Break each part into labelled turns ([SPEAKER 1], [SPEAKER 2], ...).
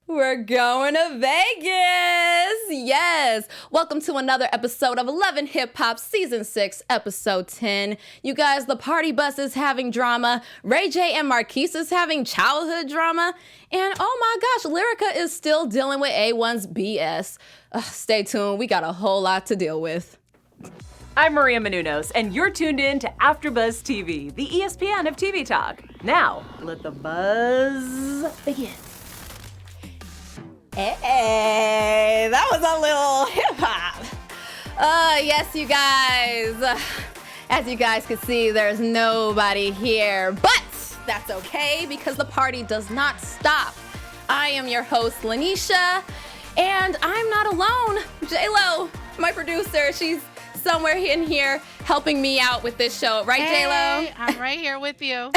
[SPEAKER 1] We're going to Vegas. Yes. Welcome to another episode of 11 Hip Hop Season 6, Episode 10. You guys, the party bus is having drama. Ray J and Marques is having childhood drama. And oh my gosh, Lyrica is still dealing with A1's BS. Stay tuned. We got a whole lot to deal with.
[SPEAKER 2] I'm Maria Menounos, and you're tuned in to AfterBuzz TV, the ESPN of TV talk. Now, let the buzz begin.
[SPEAKER 1] Hey, that was a little hip-hop. Yes, you guys. As you guys can see, there's nobody here, but that's okay because the party does not stop. I am your host, Lanisha, and I'm not alone. J-Lo, my producer, she's somewhere in here helping me out with this show. Right, J-Lo?
[SPEAKER 3] I'm right here with you.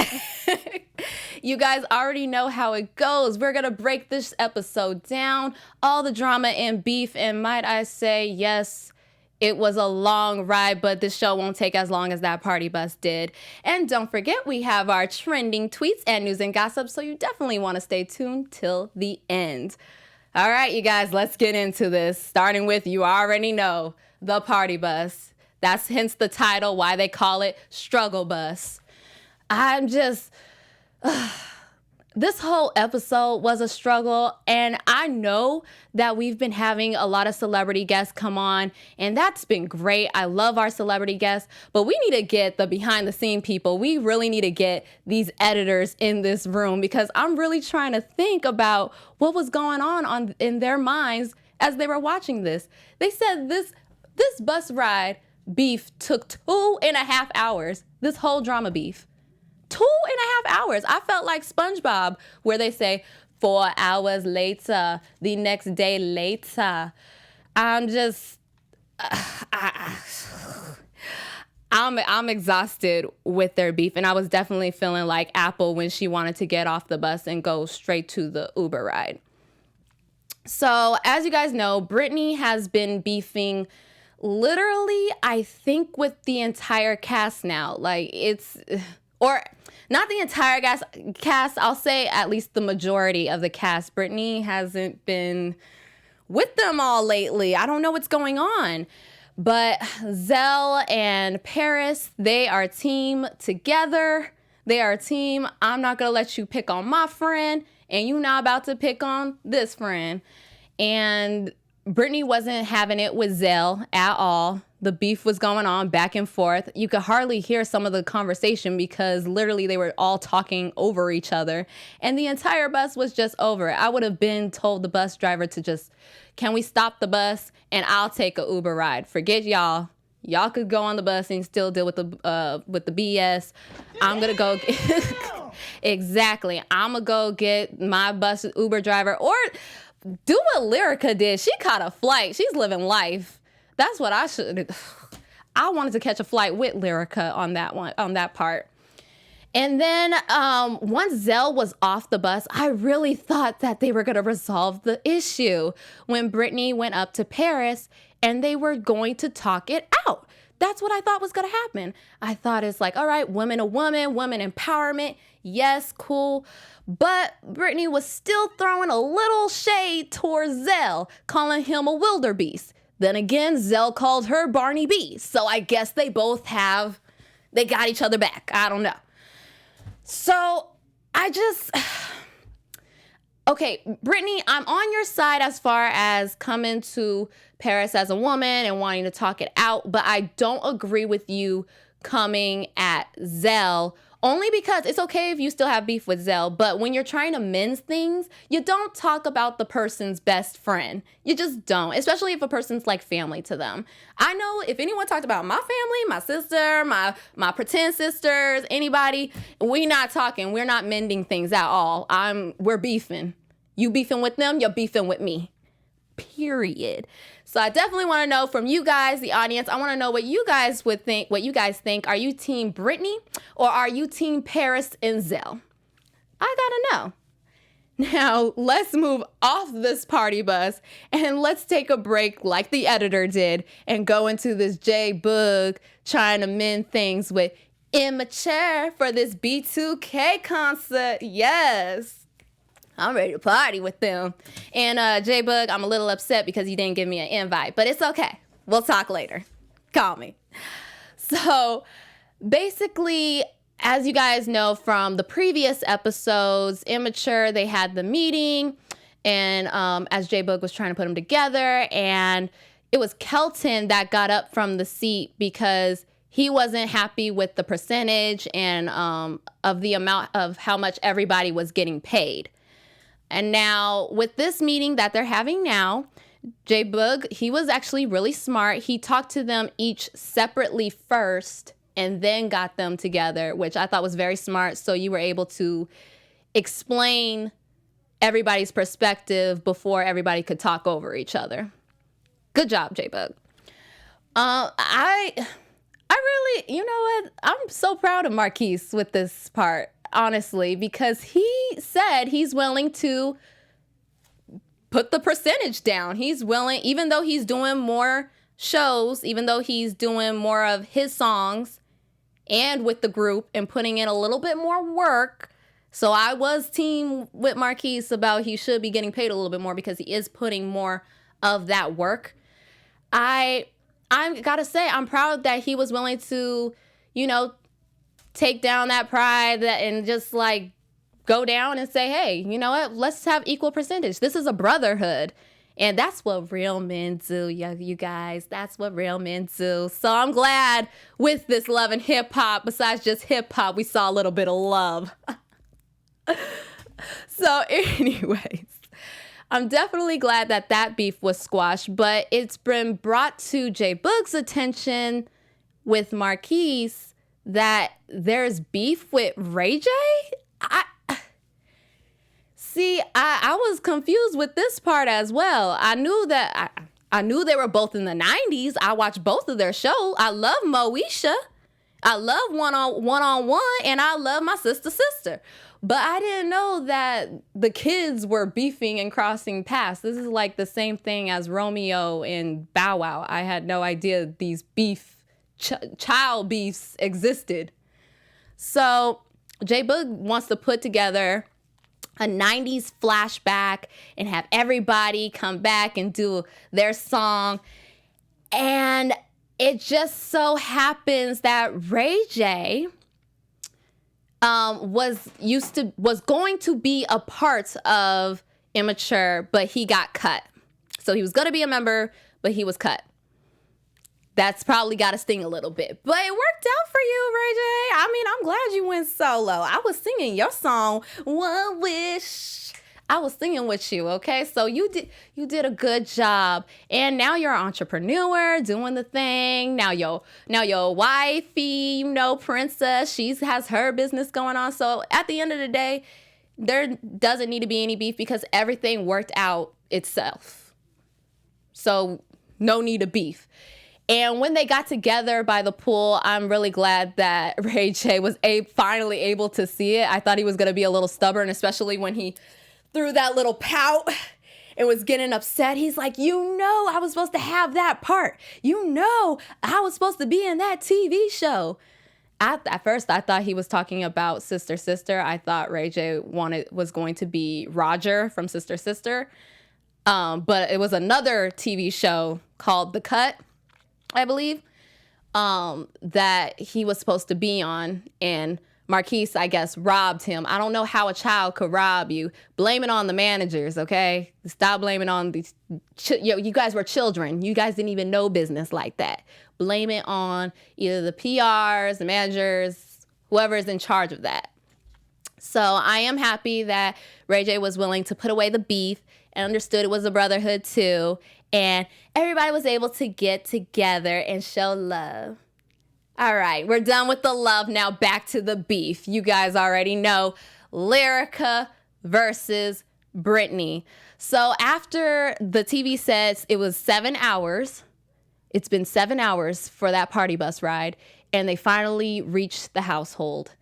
[SPEAKER 1] You guys already know how it goes. We're going to break this episode down, all the drama and beef, and might I say, yes, it was a long ride, but this show won't take as long as that party bus did. And don't forget, we have our trending tweets and news and gossip, so you definitely want to stay tuned till the end. All right, you guys, let's get into this, starting with, you already know, the party bus. That's hence the title, why they call it Struggle Bus. I'm just... This whole episode was a struggle, and I know that we've been having a lot of celebrity guests come on, and that's been great. I love our celebrity guests, but we need to get the behind-the-scene people. We really need to get these editors in this room because I'm really trying to think about what was going on in their minds as they were watching this. They said this bus ride beef took 2.5 hours, this whole drama beef. 2.5 hours. I felt like SpongeBob, where they say 4 hours later, the next day later. I'm just, I'm exhausted with their beef, and I was definitely feeling like Apple when she wanted to get off the bus and go straight to the Uber ride. So, as you guys know, Brittany has been beefing literally, I think, with the entire cast now. Or not the entire cast, I'll say at least the majority of the cast. Brittany hasn't been with them all lately. I don't know what's going on. But Zell and Paris, they are a team together. They are a team. I'm not going to let you pick on my friend, and you not about to pick on this friend. And Brittany wasn't having it with Zell at all. The beef was going on back and forth. You could hardly hear some of the conversation because literally they were all talking over each other. And the entire bus was just over it. I would have been told the bus driver to just, can we stop the bus and I'll take a Uber ride. Forget y'all. Y'all could go on the bus and still deal with the BS. I'm going to go. Exactly. I'm going to go get my bus Uber driver or do what Lyrica did. She caught a flight. She's living life. That's what I should. I wanted to catch a flight with Lyrica on that part. And then once Zell was off the bus, I really thought that they were going to resolve the issue when Brittany went up to Paris and they were going to talk it out. That's what I thought was going to happen. I thought it's like, all right, woman to woman, women empowerment. Yes, cool. But Brittany was still throwing a little shade towards Zell, calling him a wildebeest. Then again, Zell called her Barney B. So I guess they got each other back. I don't know. So okay, Brittany, I'm on your side as far as coming to Paris as a woman and wanting to talk it out, but I don't agree with you coming at Zell. Only because it's okay if you still have beef with Zell, but when you're trying to mend things, you don't talk about the person's best friend. You just don't, especially if a person's like family to them. I know if anyone talked about my family, my sister, my pretend sisters, anybody, we're not talking. We're not mending things at all. We're beefing. You beefing with them, you're beefing with me. Period. So I definitely want to know from you guys, the audience. I want to know what you guys would think, what you guys think. Are you team Brittany or are you team Paris and Zell? I gotta know. Now, let's move off this party bus and let's take a break like the editor did and go into this J-Boog trying to mend things with Immature for this B2K concert. Yes. I'm ready to party with them. And J-Boog, I'm a little upset because you didn't give me an invite, but it's okay. We'll talk later. Call me. So basically, as you guys know from the previous episodes, Immature, they had the meeting, and as J-Boog was trying to put them together, and it was Kelton that got up from the seat because he wasn't happy with the percentage and of the amount of how much everybody was getting paid. And now with this meeting that they're having now, J-Boog, he was actually really smart. He talked to them each separately first and then got them together, which I thought was very smart. So you were able to explain everybody's perspective before everybody could talk over each other. Good job, J-Boog. I really, you know what? I'm so proud of Marques with this part, honestly, because he said he's willing to put the percentage down. He's willing, even though he's doing more shows, even though he's doing more of his songs and with the group and putting in a little bit more work. So I was team with Marques about he should be getting paid a little bit more because he is putting more of that work. I gotta say, I'm proud that he was willing to, you know, take down that pride and just like go down and say, hey, you know what? Let's have equal percentage. This is a brotherhood. And that's what real men do, you guys. That's what real men do. So I'm glad with this Love and Hip Hop, besides just hip hop, we saw a little bit of love. So anyways, I'm definitely glad that that beef was squashed, but it's been brought to J-Boog's attention with Marques that there's beef with Ray J. I was confused with this part as well. I knew that I knew they were both in the 90s. I watched both of their shows. I love Moesha. I love One on One, and I love My Sister. But I didn't know that the kids were beefing and crossing paths. This is like the same thing as Romeo and Bow Wow. I had no idea these child beefs existed. So J-Boog wants to put together a 90s flashback and have everybody come back and do their song. And it just so happens that Ray J was going to be a part of Immature, but he got cut. So he was going to be a member, but he was cut. That's probably got to sting a little bit, but it worked out for you, Ray J. I mean, I'm glad you went solo. I was singing your song, One Wish. I was singing with you, okay? So you did a good job. And now you're an entrepreneur doing the thing. Now your wifey, you know, Princess, she has her business going on. So at the end of the day, there doesn't need to be any beef because everything worked out itself. So no need of beef. And when they got together by the pool, I'm really glad that Ray J was finally able to see it. I thought he was going to be a little stubborn, especially when he threw that little pout and was getting upset. He's like, you know, I was supposed to have that part. You know, I was supposed to be in that TV show. At first, I thought he was talking about Sister Sister. I thought Ray J was going to be Roger from Sister Sister. But it was another TV show called The Cut, I believe, that he was supposed to be on, and Marques, I guess, robbed him. I don't know how a child could rob you. Blame it on the managers, okay? Stop blaming on these. You guys were children. You guys didn't even know business like that. Blame it on either the PRs, the managers, whoever is in charge of that. So I am happy that Ray J was willing to put away the beef and understood it was a brotherhood too. And everybody was able to get together and show love. All right, we're done with the love. Now back to the beef. You guys already know Lyrica versus Brittany. So after the TV says it was 7 hours, it's been 7 hours for that party bus ride, and they finally reached the household.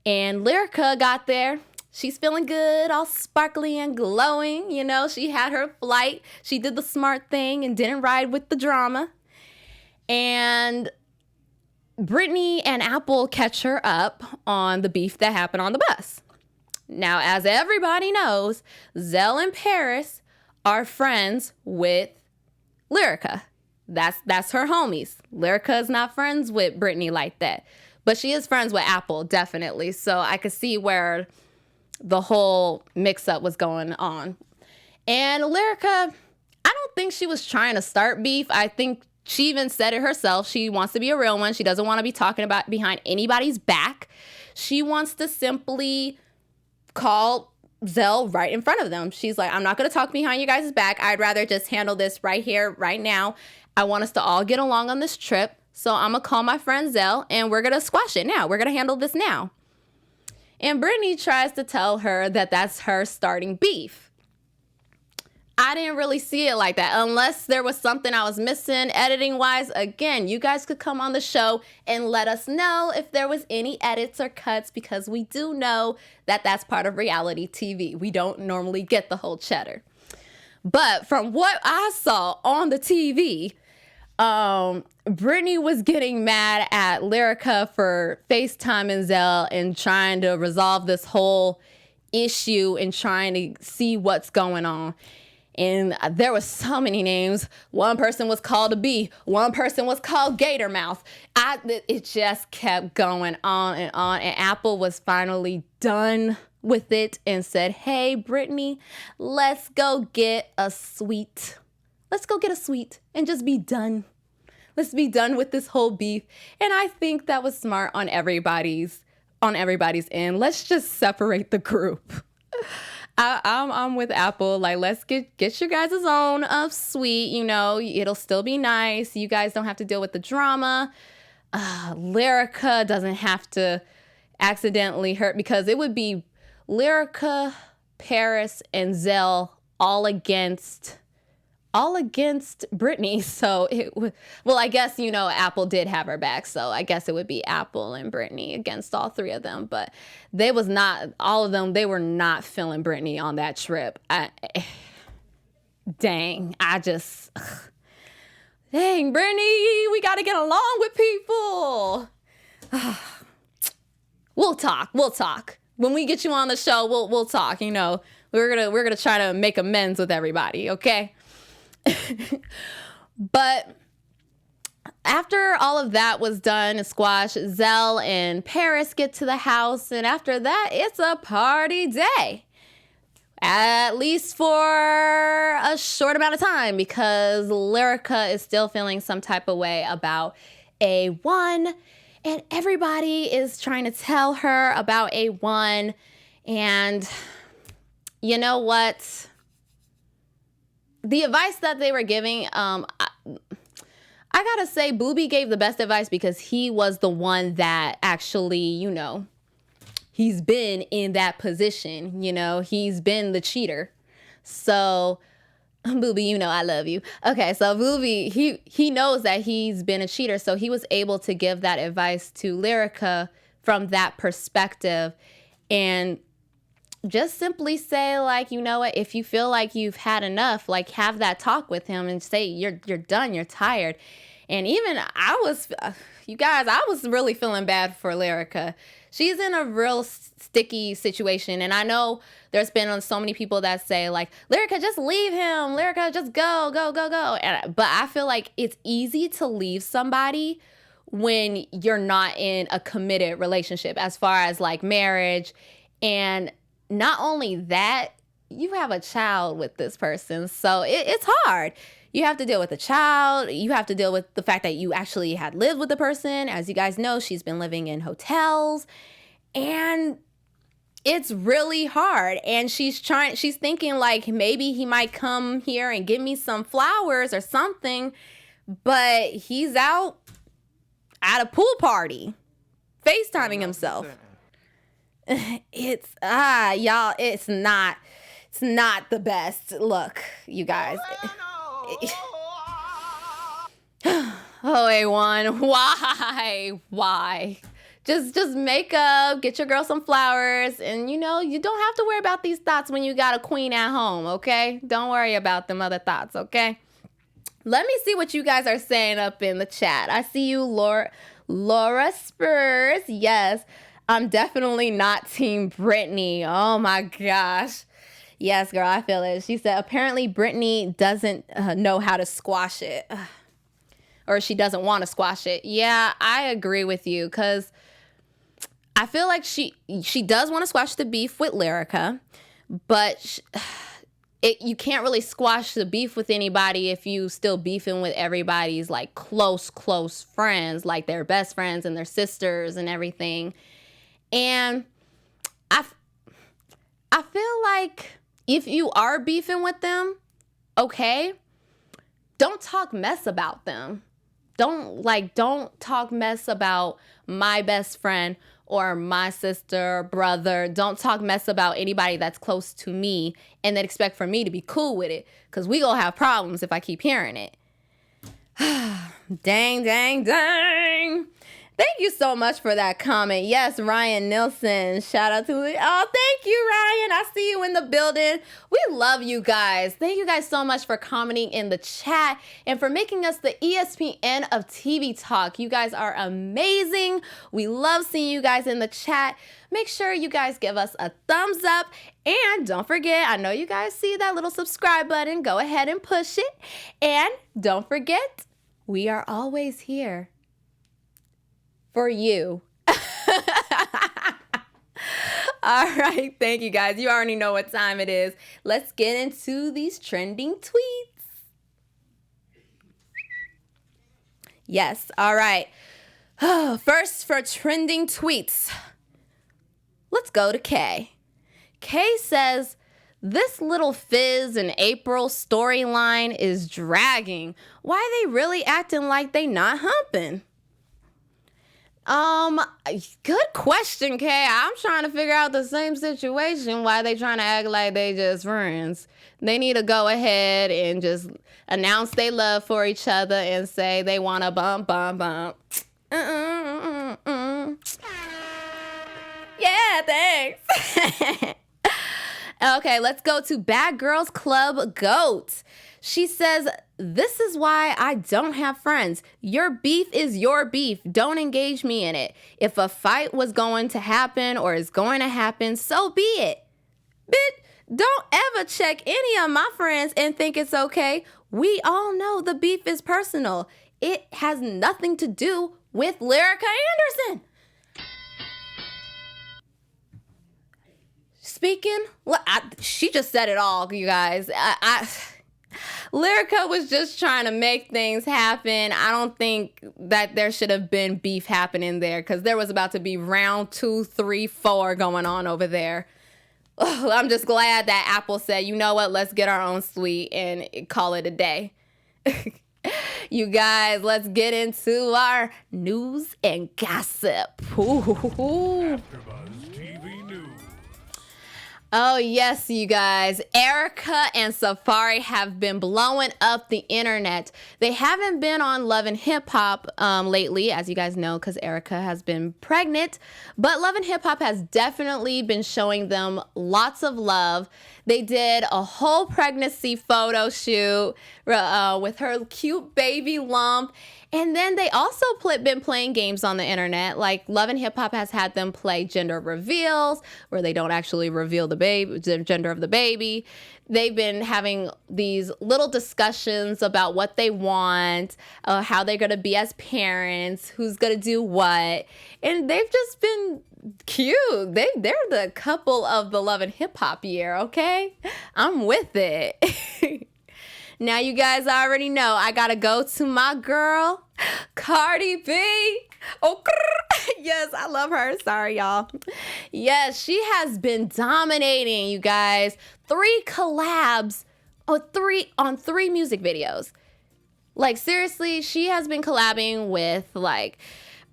[SPEAKER 1] And Lyrica got there. She's feeling good, all sparkly and glowing. You know, she had her flight. She did the smart thing and didn't ride with the drama. And Brittany and Apple catch her up on the beef that happened on the bus. Now, as everybody knows, Zell and Paris are friends with Lyrica. That's her homies. Lyrica is not friends with Brittany like that. But she is friends with Apple, definitely. So I could see where the whole mix-up was going on. And Lyrica, I don't think she was trying to start beef. I think she even said it herself. She wants to be a real one. She doesn't want to be talking about behind anybody's back. She wants to simply call Zell right in front of them. She's like, I'm not going to talk behind you guys' back. I'd rather just handle this right here, right now. I want us to all get along on this trip. So I'm going to call my friend Zell and we're going to squash it now. We're going to handle this now. And Brittany tries to tell her that that's her starting beef. I didn't really see it like that unless there was something I was missing editing wise. Again, you guys could come on the show and let us know if there was any edits or cuts, because we do know that that's part of reality TV. We don't normally get the whole cheddar. But from what I saw on the TV, Brittany was getting mad at Lyrica for FaceTiming Zell and trying to resolve this whole issue and trying to see what's going on. And there were so many names. One person was called a bee. One person was called Gator Mouth. It just kept going on. And Apple was finally done with it and said, hey, Brittany, let's go get a suite. Let's go get a suite and just be done. Let's be done with this whole beef. And I think that was smart on everybody's end. Let's just separate the group. I'm with Apple. Like, let's get your guys' own suite. You know, it'll still be nice. You guys don't have to deal with the drama. Lyrica doesn't have to accidentally hurt, because it would be Lyrica, Paris, and Zell all against Brittany. So I guess, you know, Apple did have her back. So I guess it would be Apple and Brittany against all three of them. But they were not feeling Brittany on that trip. Dang, Brittany, we got to get along with people. We'll talk. When we get you on the show, we'll talk. You know, we're gonna try to make amends with everybody, okay? But after all of that was done and squashed, Zell and Paris get to the house, and after that, it's a party day. At least for a short amount of time, because Lyrica is still feeling some type of way about A1, and everybody is trying to tell her about A1. And you know what? The advice that they were giving, I gotta say, Booby gave the best advice, because he was the one that actually, you know, he's been in that position. You know, he's been the cheater. So, Booby, you know I love you. Okay, so Booby, he knows that he's been a cheater, so he was able to give that advice to Lyrica from that perspective, and just simply say, like, you know what, if you feel like you've had enough, like, have that talk with him and say you're done, you're tired. And even I was really feeling bad for Lyrica. She's in a real sticky situation, and I know there's been so many people that say, like, Lyrica, just leave him. Lyrica, just go. But I feel like it's easy to leave somebody when you're not in a committed relationship, as far as like marriage. And not only that, you have a child with this person. So it's hard. You have to deal with the child. You have to deal with the fact that you actually had lived with the person. As you guys know, she's been living in hotels. And it's really hard. And she's thinking, like, maybe he might come here and give me some flowers or something. But he's out at a pool party, FaceTiming himself. Y'all, it's not the best. Look, you guys. Oh, A1, why? Just make up, get your girl some flowers, and you know, you don't have to worry about these thoughts when you got a queen at home, okay? Don't worry about them other thoughts, okay? Let me see what you guys are saying up in the chat. I see you, Laura Spurs. Yes. I'm definitely not Team Brittany. Oh my gosh. Yes, girl, I feel it. She said apparently Brittany doesn't know how to squash it. Or she doesn't want to squash it. Yeah, I agree with you because I feel like she does want to squash the beef with Lyrica, but you can't really squash the beef with anybody if you still beefing with everybody's like close friends, like their best friends and their sisters and everything. And I feel like if you are beefing with them, okay, don't talk mess about them. Don't talk mess about my best friend or my sister, brother. Don't talk mess about anybody that's close to me and then expect for me to be cool with it, because we gonna have problems if I keep hearing it. Dang. Thank you so much for that comment. Yes, Ryan Nilsson. Shout out to you. Oh, thank you, Ryan. I see you in the building. We love you guys. Thank you guys so much for commenting in the chat and for making us the ESPN of TV Talk. You guys are amazing. We love seeing you guys in the chat. Make sure you guys give us a thumbs up. And don't forget, I know you guys see that little subscribe button. Go ahead and push it. And don't forget, we are always here for you. All right. Thank you, guys. You already know what time it is. Let's get into these trending tweets. Yes. All right. First for trending tweets, let's go to Kay. Kay says, this little Fizz and April storyline is dragging. Why they really acting like they not humping? Good question, Kay. I'm trying to figure out the same situation. Why they trying to act like they just friends? They need to go ahead and just announce they love for each other and say they want to bump. Yeah, thanks. Okay, let's go to Bad Girls Club GOAT. She says, this is why I don't have friends. Your beef is your beef. Don't engage me in it. If a fight was going to happen or is going to happen, so be it. Bitch, don't ever check any of my friends and think it's okay. We all know the beef is personal. It has nothing to do with Lyrica Anderson. Speaking, she just said it all, you guys. Lyrica was just trying to make things happen. I don't think that there should have been beef happening there, because there was about to be round 2, 3, 4 going on over there. Ugh, I'm just glad that Apple said, you know what, let's get our own suite and call it a day. You guys, let's get into our news and gossip. Ooh. Oh, yes, you guys. Erica and Safari have been blowing up the internet. They haven't been on Love and Hip Hop lately, as you guys know, because Erica has been pregnant. But Love and Hip Hop has definitely been showing them lots of love. They did a whole pregnancy photo shoot with her cute baby lump. And then they also been playing games on the internet. Like Love and Hip Hop has had them play gender reveals, where they don't actually reveal the gender of the baby. They've been having these little discussions about what they want, how they're going to be as parents, who's going to do what. And they've just been cute. They're the couple of the Love and Hip Hop year, okay? I'm with it. Now, you guys already know I got to go to my girl, Cardi B. Oh, yes, I love her. Sorry, y'all. Yes, she has been dominating, you guys. 3 collabs on 3 music videos. Like, seriously, she has been collabing with, like,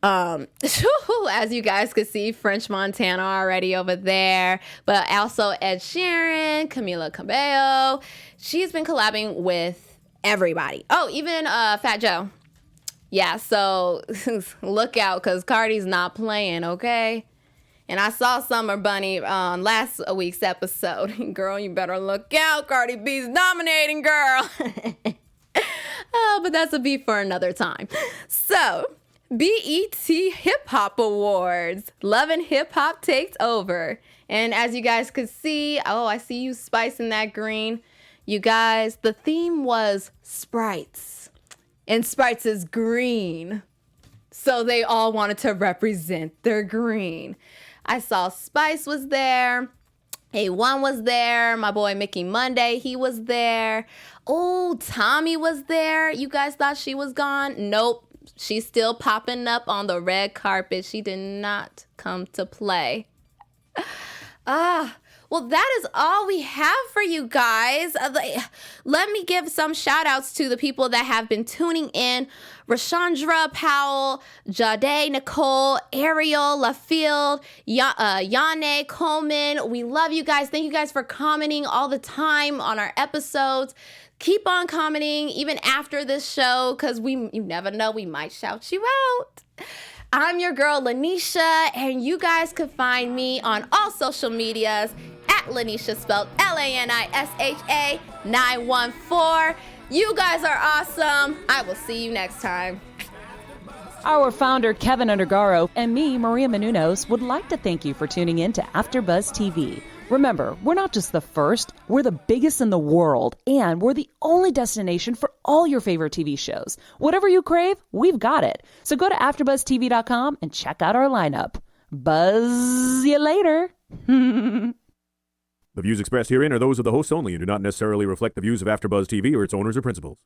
[SPEAKER 1] as you guys could see, French Montana already over there, but also Ed Sheeran, Camila Cabello. She's been collabing with everybody. Oh, even Fat Joe. Yeah, so look out, because Cardi's not playing, okay? And I saw Summer Bunny on last week's episode. Girl, you better look out. Cardi B's dominating, girl. Oh, but that's a beef for another time. So, BET Hip Hop Awards. Love and Hip Hop takes over. And as you guys could see, I see you spicing that green. You guys, the theme was sprites. And sprites is green. So they all wanted to represent their green. I saw Spice was there. A1 was there. My boy Mickey Monday, he was there. Oh, Tommy was there. You guys thought she was gone? Nope. She's still popping up on the red carpet. She did not come to play. Well, that is all we have for you guys. Let me give some shout outs to the people that have been tuning in. Rashandra Powell, Jade Nicole, Ariel LaField, Yane Coleman. We love you guys. Thank you guys for commenting all the time on our episodes. Keep on commenting even after this show, because you never know, we might shout you out. I'm your girl Lanisha, and you guys can find me on all social medias at Lanisha, spelled Lanisha 914. You guys are awesome. I will see you next time.
[SPEAKER 2] Our founder, Kevin Undergaro, and me, Maria Menounos, would like to thank you for tuning in to AfterBuzz TV. Remember, we're not just the first, we're the biggest in the world, and we're the only destination for all your favorite TV shows. Whatever you crave, we've got it. So go to AfterBuzzTV.com and check out our lineup. Buzz you later.
[SPEAKER 3] The views expressed herein are those of the hosts only and do not necessarily reflect the views of AfterBuzz TV or its owners or principals.